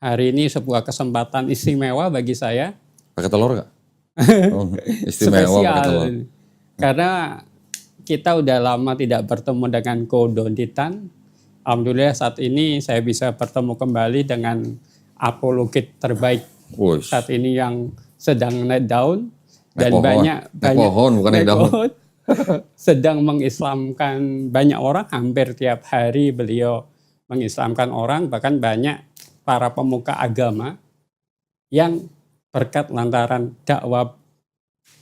Hari ini sebuah kesempatan istimewa bagi saya. Pakai telur nggak? Oh, istimewa pakai telur. Karena kita udah lama tidak bertemu dengan Ko Donditan. Alhamdulillah saat ini saya bisa bertemu kembali dengan apologit terbaik saat ini yang sedang naik daun. Dan banyak pohon, bukan naik daun. Sedang mengislamkan banyak orang. Hampir tiap hari beliau mengislamkan orang, bahkan banyak para pemuka agama yang berkat lantaran dakwah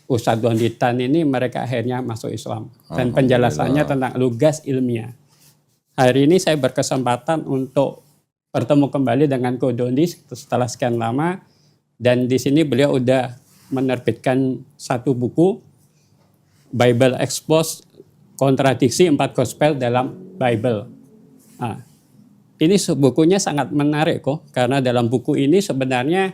Ustadz Donditan ini mereka akhirnya masuk Islam. Dan penjelasannya tentang lugas ilmiah. Hari ini saya berkesempatan untuk bertemu kembali dengan Ko Dondi setelah sekian lama. Dan di sini beliau udah menerbitkan satu buku, Bible Expose, kontradiksi 4 gospel dalam Bible. Nah, ini bukunya sangat menarik kok, karena dalam buku ini sebenarnya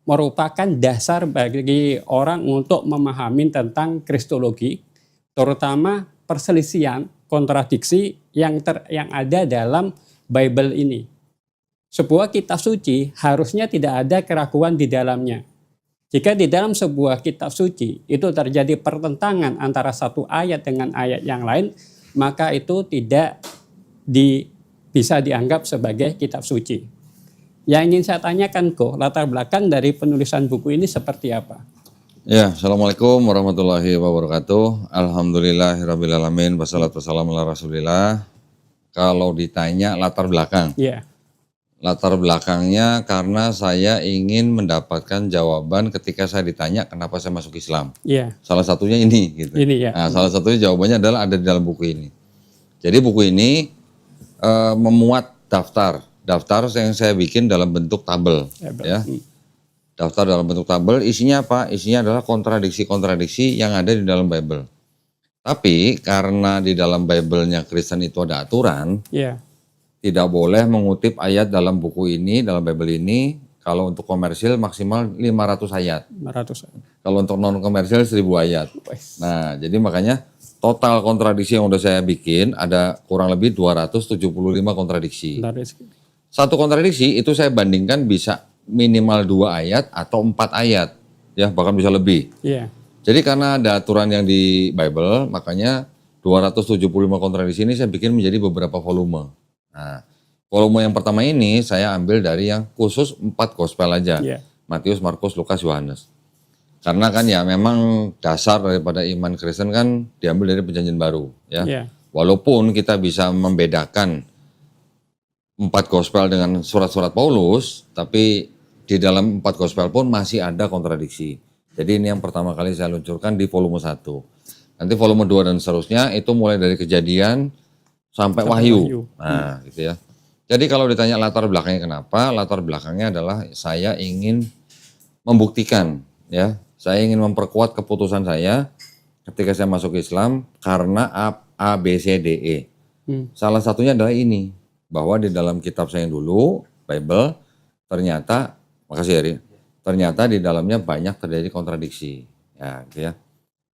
merupakan dasar bagi orang untuk memahami tentang kristologi, terutama perselisihan, kontradiksi yang ada dalam Bible ini. Sebuah kitab suci harusnya tidak ada keraguan di dalamnya. Jika di dalam sebuah kitab suci itu terjadi pertentangan antara satu ayat dengan ayat yang lain, maka itu tidak bisa dianggap sebagai kitab suci. Yang ingin saya tanyakan kok, latar belakang dari penulisan buku ini seperti apa? Ya, Assalamualaikum warahmatullahi wabarakatuh. Alhamdulillahirrabbilalamin. Wassalatu wassalamu ala rasulillah. Kalau ditanya latar belakang. Ya. Latar belakangnya karena saya ingin mendapatkan jawaban ketika saya ditanya kenapa saya masuk Islam. Ya. Salah satunya ini. Gitu. Ini ya. Nah, salah satunya jawabannya adalah ada di dalam buku ini. Jadi buku ini memuat daftar yang saya bikin dalam bentuk tabel, ya. Daftar dalam bentuk tabel, isinya apa? Isinya adalah kontradiksi-kontradiksi yang ada di dalam Bible. Tapi karena di dalam Bible-nya Kristen itu ada aturan, tidak boleh mengutip ayat dalam buku ini, dalam Bible ini, kalau untuk komersil maksimal 500 ayat. 500. Kalau untuk non komersil 1000 ayat. Nah, jadi makanya total kontradiksi yang udah saya bikin ada kurang lebih 275 kontradiksi. Satu kontradiksi itu saya bandingkan bisa minimal 2 ayat atau 4 ayat, ya bahkan bisa lebih. Jadi karena ada aturan yang di Bible, makanya 275 kontradiksi ini saya bikin menjadi beberapa volume. Nah, volume yang pertama ini saya ambil dari yang khusus 4 gospel aja, Matius, Markus, Lukas, Yohanes. Karena kan ya memang dasar daripada iman Kristen kan diambil dari Perjanjian Baru, ya. Walaupun kita bisa membedakan 4 gospel dengan surat-surat Paulus, tapi di dalam 4 gospel pun masih ada kontradiksi. Jadi ini yang pertama kali saya luncurkan di volume 1. Nanti volume 2 dan seterusnya itu mulai dari Kejadian sampai Wahyu. Nah, gitu ya. Jadi kalau ditanya latar belakangnya kenapa? Latar belakangnya adalah saya ingin membuktikan, ya. Saya ingin memperkuat keputusan saya ketika saya masuk Islam karena A, B, C, D, E. Salah satunya adalah ini, bahwa di dalam kitab saya yang dulu, Bible, ternyata, makasih Heri, ternyata di dalamnya banyak terjadi kontradiksi. Ya, gitu ya.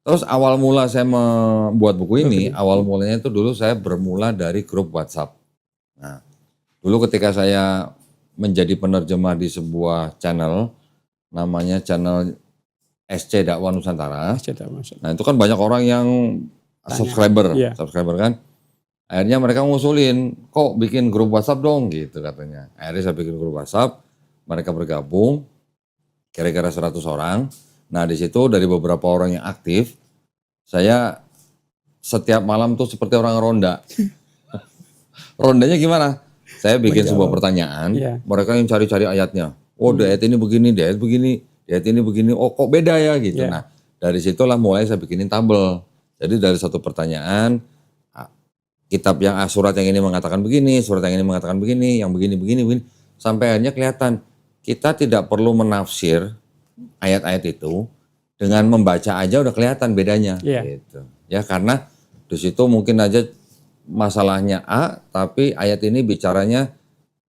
Terus awal mula saya membuat buku ini, awal mulanya itu dulu saya bermula dari grup WhatsApp. Nah, dulu ketika saya menjadi penerjemah di sebuah channel, namanya channel SC Dakwah Nusantara. Nah itu kan banyak orang yang subscriber kan. Akhirnya mereka ngusulin, kok bikin grup WhatsApp dong gitu katanya. Akhirnya saya bikin grup WhatsApp, mereka bergabung, kira-kira 100 orang. Nah di situ dari beberapa orang yang aktif, saya setiap malam tuh seperti orang ronda. Rondanya gimana? Saya bikin sebuah pertanyaan, mereka yang cari-cari ayatnya. Oh di ayat ini begini, di ayat begini. Lihat ini begini, oh kok beda ya gitu. Nah dari situlah mulai saya bikinin tabel. Jadi dari satu pertanyaan, kitab yang surat yang ini mengatakan begini, surat yang ini mengatakan begini, yang begini. Sampai akhirnya kelihatan kita tidak perlu menafsir ayat-ayat itu, dengan membaca aja udah kelihatan bedanya. Gitu. Ya karena di situ mungkin aja masalahnya A, tapi ayat ini bicaranya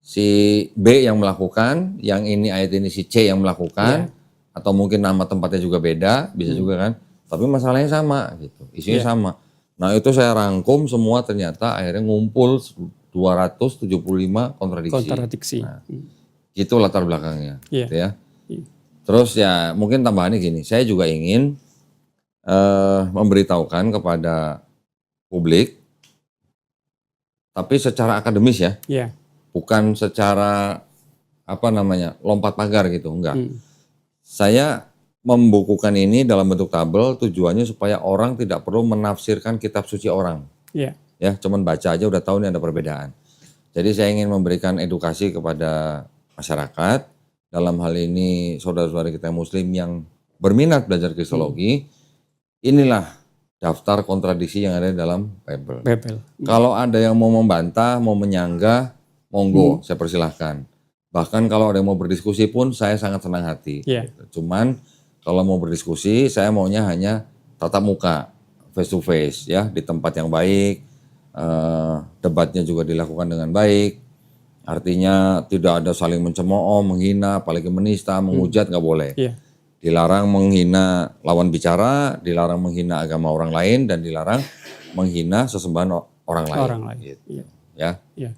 si B yang melakukan, yang ini ayat ini si C yang melakukan. Atau mungkin nama tempatnya juga beda, bisa juga kan. Tapi masalahnya sama gitu, isunya sama. Nah itu saya rangkum semua ternyata akhirnya ngumpul 275 kontradiksi. Kontradiksi. Nah, Gitu latar belakangnya, Iya. gitu ya. Iya. Terus ya mungkin tambahannya gini, saya juga ingin memberitahukan kepada publik, tapi secara akademis ya, Iya. bukan secara lompat pagar gitu, enggak. Saya membukukan ini dalam bentuk tabel tujuannya supaya orang tidak perlu menafsirkan kitab suci orang. Iya. Ya, cuman baca aja udah tahu nih ada perbedaan. Jadi saya ingin memberikan edukasi kepada masyarakat, dalam hal ini saudara-saudara kita muslim yang berminat belajar kristologi, inilah daftar kontradiksi yang ada dalam Bible. Kalau ada yang mau membantah, mau menyanggah, monggo, saya persilahkan. Bahkan kalau ada yang mau berdiskusi pun saya sangat senang hati. Yeah. Cuman kalau mau berdiskusi saya maunya hanya tatap muka, face to face ya, di tempat yang baik, debatnya juga dilakukan dengan baik. Artinya tidak ada saling mencemooh, menghina, apalagi menista, menghujat, nggak boleh. Yeah. Dilarang menghina lawan bicara, dilarang menghina agama orang lain, dan dilarang menghina sesembahan orang lain. Gitu. Yeah. Ya,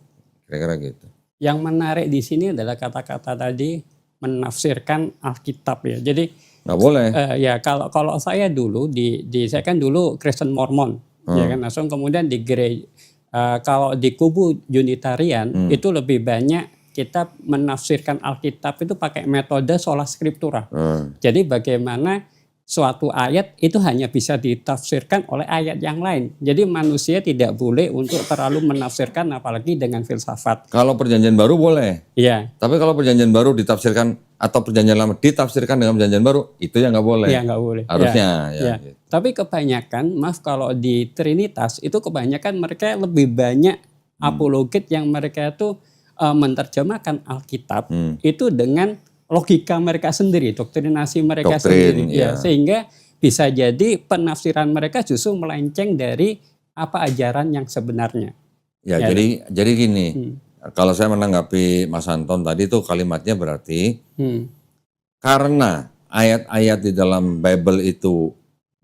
kira-kira gitu. Yang menarik di sini adalah kata-kata tadi menafsirkan Alkitab ya. Jadi nggak boleh. Ya kalau saya dulu saya kan dulu Kristen Mormon, ya kan langsung kemudian di gereja. Kalau di kubu Unitarian itu lebih banyak kita menafsirkan Alkitab itu pakai metode sola scriptura. Jadi bagaimana suatu ayat itu hanya bisa ditafsirkan oleh ayat yang lain. Jadi manusia tidak boleh untuk terlalu menafsirkan apalagi dengan filsafat. Kalau perjanjian baru boleh. Iya. Tapi kalau perjanjian baru ditafsirkan atau perjanjian lama ditafsirkan dengan perjanjian baru, itu yang nggak boleh. Iya, nggak boleh. Harusnya. Ya. Gitu. Tapi kebanyakan, maaf kalau di Trinitas itu kebanyakan mereka lebih banyak apologet yang mereka itu menerjemahkan Alkitab itu dengan logika mereka sendiri, doktrinasi mereka sendiri, ya. Sehingga bisa jadi penafsiran mereka justru melenceng dari apa ajaran yang sebenarnya. Ya, jadi gini, kalau saya menanggapi Mas Anton tadi itu kalimatnya berarti karena ayat-ayat di dalam Bible itu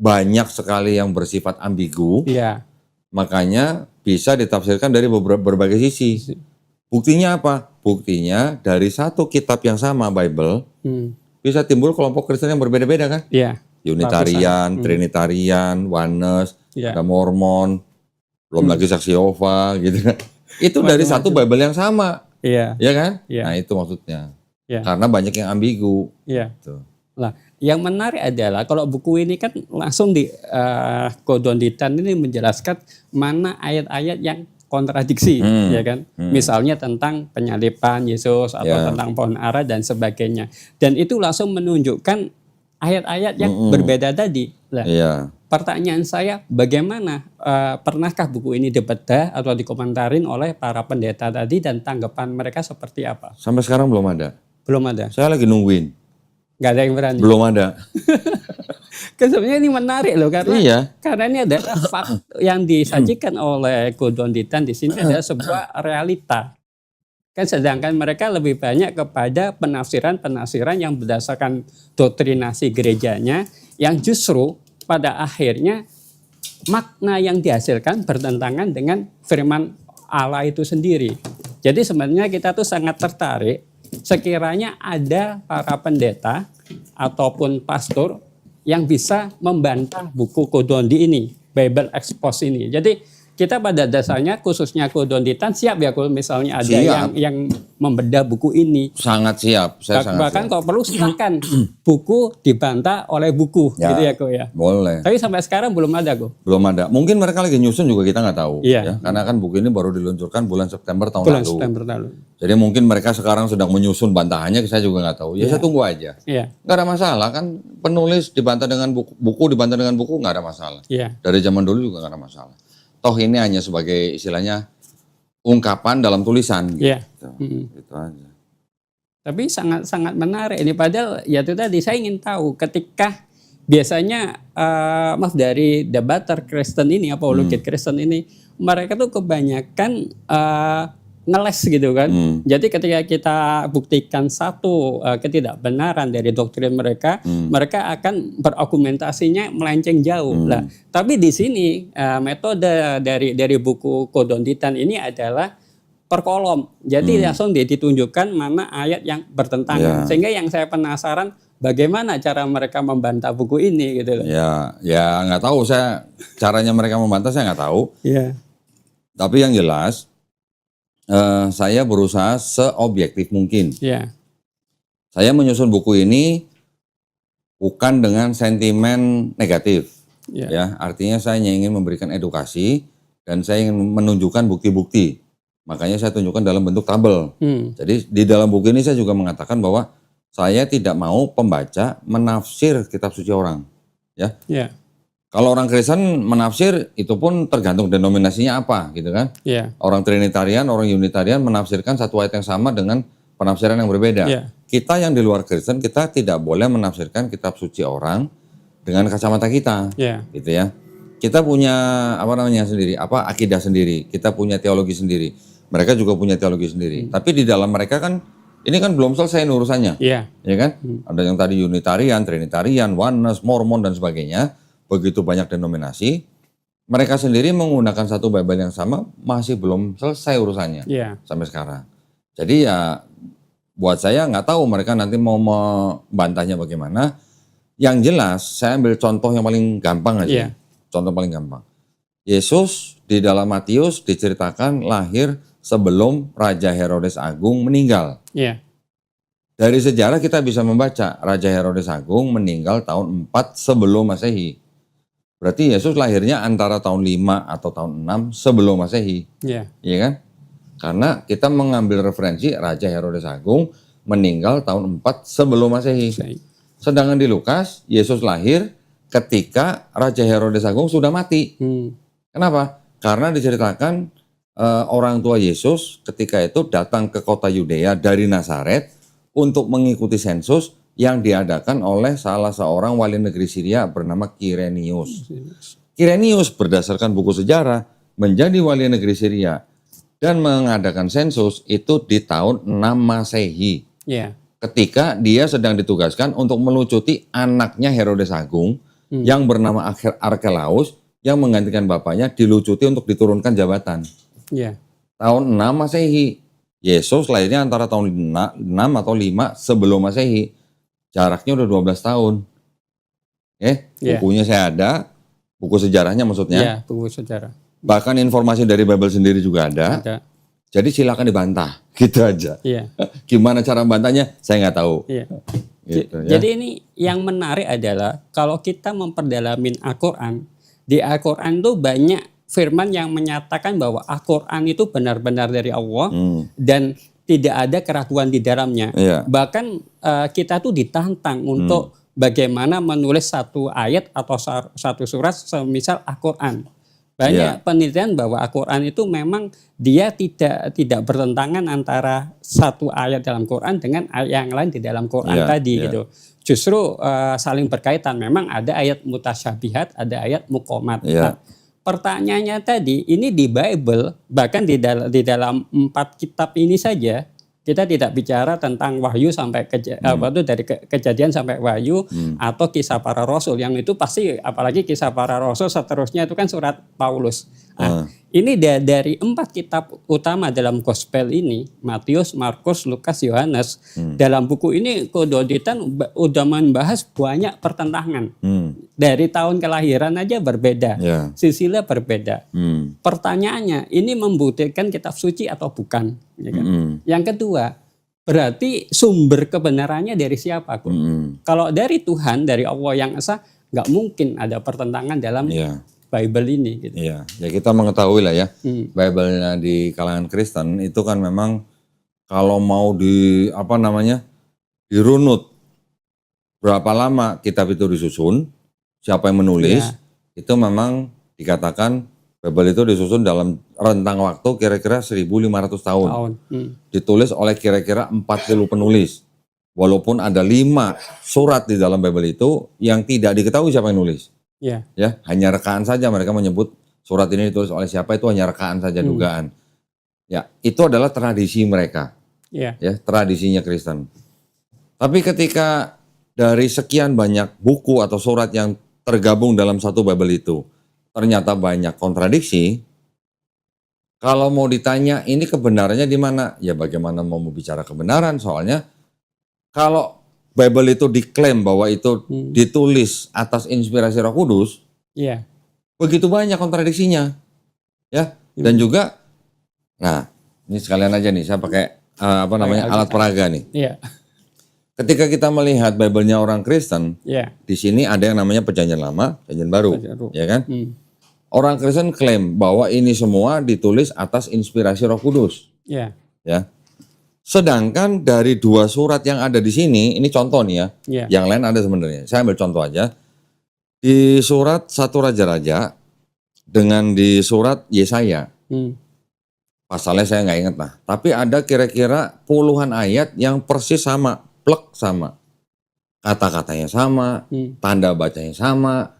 banyak sekali yang bersifat ambigu, ya. Makanya bisa ditafsirkan dari berbagai sisi. Buktinya apa? Buktinya dari satu kitab yang sama Bible bisa timbul kelompok Kristen yang berbeda-beda kan? Iya. Unitarian, Trinitarian, Oneness, ada Mormon, belum lagi Saksi Yehova gitu kan. Itu dari satu Bible yang sama. Iya. Ya kan? Iya. Nah, itu maksudnya. Iya. Karena banyak yang ambigu. Iya. Gitu. Nah, yang menarik adalah kalau buku ini kan langsung di Kodonditan ini menjelaskan mana ayat-ayat yang kontradiksi, ya kan? Misalnya tentang penyaliban Yesus atau tentang pohon ara dan sebagainya. Dan itu langsung menunjukkan ayat-ayat yang berbeda tadi. Nah, pertanyaan saya, bagaimana pernahkah buku ini dibedah atau dikomentarin oleh para pendeta tadi dan tanggapan mereka seperti apa? Sampai sekarang belum ada. Belum ada. Saya lagi nungguin. Nggak ada yang berani. Belum ada. Sebenarnya ini menarik loh karena ini ada fakta yang disajikan oleh Kodonditan di sini adalah sebuah realita. Kan sedangkan mereka lebih banyak kepada penafsiran yang berdasarkan doktrinasi gerejanya yang justru pada akhirnya makna yang dihasilkan bertentangan dengan firman Allah itu sendiri. Jadi sebenarnya kita tuh sangat tertarik sekiranya ada para pendeta ataupun pastor yang bisa membantah buku Kodondi ini, Bible Expose ini. Jadi kita pada dasarnya khususnya Kodonditan siap ya kalau misalnya ada yang membedah buku ini. Sangat siap. Bahkan kalau perlu silakan buku dibantah oleh buku gitu ya kok ya. Boleh. Tapi sampai sekarang belum ada kok. Belum ada. Mungkin mereka lagi nyusun juga kita nggak tahu. Iya. Ya. Karena kan buku ini baru diluncurkan bulan September tahun lalu. September lalu. Jadi mungkin mereka sekarang sedang menyusun bantahannya, saya juga nggak tahu. Ya saya tunggu aja. Iya. Nggak ada masalah kan, penulis dibantah dengan buku dibantah dengan buku nggak ada masalah. Iya. Dari zaman dulu juga nggak ada masalah. Toh ini hanya sebagai istilahnya ungkapan dalam tulisan. Iya. Gitu aja. Tapi sangat menarik ini, padahal ya itu tadi saya ingin tahu ketika biasanya dari debater Kristen ini, apologet Kristen ini, mereka tuh kebanyakan ngeles gitu kan. Jadi ketika kita buktikan satu ketidakbenaran dari doktrin mereka, mereka akan berargumentasinya melenceng jauh. Nah, tapi di sini metode dari buku Kodonditan ini adalah per kolom. Jadi langsung ditunjukkan mana ayat yang bertentangan. Sehingga yang saya penasaran bagaimana cara mereka membantah buku ini gitu loh. Ya nggak tahu saya caranya mereka membantah, saya nggak tahu. Tapi yang jelas saya berusaha seobjektif mungkin. Saya menyusun buku ini bukan dengan sentimen negatif. Ya, artinya saya ingin memberikan edukasi dan saya ingin menunjukkan bukti-bukti. Makanya saya tunjukkan dalam bentuk tabel. Jadi di dalam buku ini saya juga mengatakan bahwa saya tidak mau pembaca menafsir kitab suci orang. Ya. Kalau orang Kristen menafsir itu pun tergantung denominasinya apa gitu kan. Orang Trinitarian, orang Unitarian menafsirkan satu ayat yang sama dengan penafsiran yang berbeda. Kita yang di luar Kristen, kita tidak boleh menafsirkan kitab suci orang dengan kacamata kita. Gitu ya. Kita punya akidah sendiri, kita punya teologi sendiri. Mereka juga punya teologi sendiri. Tapi di dalam mereka kan ini kan belum selesai urusannya. Ya kan? Ada yang tadi Unitarian, Trinitarian, Oneness, Mormon dan sebagainya. Begitu banyak denominasi. Mereka sendiri menggunakan satu Bible yang sama masih belum selesai urusannya sampai sekarang. Jadi ya buat saya nggak tahu mereka nanti mau membantahnya bagaimana. Yang jelas saya ambil contoh yang paling gampang aja. Contoh paling gampang. Yesus di dalam Matius diceritakan lahir sebelum Raja Herodes Agung meninggal. Dari sejarah kita bisa membaca Raja Herodes Agung meninggal tahun 4 sebelum Masehi. Berarti Yesus lahirnya antara tahun 5 atau tahun 6 sebelum Masehi. Iya kan? Karena kita mengambil referensi Raja Herodes Agung meninggal tahun 4 sebelum Masehi. Sedangkan di Lukas, Yesus lahir ketika Raja Herodes Agung sudah mati. Kenapa? Karena diceritakan orang tua Yesus ketika itu datang ke kota Yudea dari Nazaret untuk mengikuti sensus yang diadakan oleh salah seorang wali negeri Syria bernama Kirenius. Kirenius berdasarkan buku sejarah menjadi wali negeri Syria dan mengadakan sensus itu di tahun 6 Masehi. Ketika dia sedang ditugaskan untuk melucuti anaknya Herodes Agung yang bernama Arkelaus yang menggantikan bapaknya dilucuti untuk diturunkan jabatan. Tahun 6 Masehi. Yesus lahirnya antara tahun 6 atau 5 sebelum Masehi. Jaraknya udah 12 tahun. Bukunya saya ada, buku sejarahnya maksudnya. Buku sejarah. Bahkan informasi dari Bible sendiri juga ada. Jadi silakan dibantah, gitu aja. Gimana cara bantahnya, saya nggak tahu. Gitu, Jadi ini yang menarik adalah kalau kita memperdalamin Al-Quran, di Al-Quran itu banyak firman yang menyatakan bahwa Al-Quran itu benar-benar dari Allah dan tidak ada keraguan di dalamnya. Bahkan kita tuh ditantang untuk bagaimana menulis satu ayat atau satu surat semisal Al-Quran. Banyak penelitian bahwa Al-Quran itu memang dia tidak bertentangan antara satu ayat dalam Quran dengan ayat yang lain di dalam Quran tadi gitu. Justru saling berkaitan. Memang ada ayat mutasyabihat, ada ayat muqomat. Nah, pertanyaannya tadi, ini di Bible, bahkan di dalam 4 kitab ini saja, kita tidak bicara tentang wahyu sampai dari kejadian sampai wahyu atau kisah para rasul. Yang itu pasti, apalagi kisah para rasul seterusnya itu kan surat Paulus. Nah, ini dari 4 kitab utama dalam gospel ini, Matius, Markus, Lukas, Yohanes. Dalam buku ini Kododitan udah membahas banyak pertentangan. Dari tahun kelahiran aja berbeda, silsilah berbeda. Pertanyaannya, ini membuktikan kitab suci atau bukan? Ya kan? Yang kedua, berarti sumber kebenarannya dari siapa? Kalau dari Tuhan, dari Allah yang esa, nggak mungkin ada pertentangan dalam Bible ini. Gitu. Ya kita mengetahui lah ya, Bible-nya di kalangan Kristen itu kan memang kalau mau dirunut berapa lama kitab itu disusun, siapa yang menulis, itu memang dikatakan Bible itu disusun dalam rentang waktu kira-kira 1.500 tahun. Ditulis oleh kira-kira 40 penulis. Walaupun ada 5 surat di dalam Bible itu yang tidak diketahui siapa yang nulis. Hanya rekaan saja mereka menyebut surat ini ditulis oleh siapa, itu hanya rekaan saja, dugaan. Itu adalah tradisi mereka. Tradisinya Kristen. Tapi ketika dari sekian banyak buku atau surat yang tergabung dalam satu Bible itu ternyata banyak kontradiksi, Kalau mau ditanya ini kebenarannya di mana? Ya bagaimana mau bicara kebenaran? Soalnya kalau Bible itu diklaim bahwa itu ditulis atas inspirasi Roh Kudus, Iya. begitu banyak kontradiksinya, ya. Dan juga, nah ini sekalian aja nih, saya pakai alat peraga nih. Iya. Ketika kita melihat Bible-nya orang Kristen, Iya. di sini ada yang namanya Perjanjian Lama, Perjanjian Baru, ya kan? Orang Kristen klaim bahwa ini semua ditulis atas inspirasi Roh Kudus. Iya. Ya. Sedangkan dari 2 surat yang ada di sini, ini contoh nih ya. Iya. Yang lain ada sebenarnya. Saya ambil contoh aja. Di surat 1 Raja-Raja dengan di surat Yesaya. Pasalnya saya nggak ingat lah. Tapi ada kira-kira puluhan ayat yang persis sama, plek sama. Kata-katanya sama, tanda bacanya sama.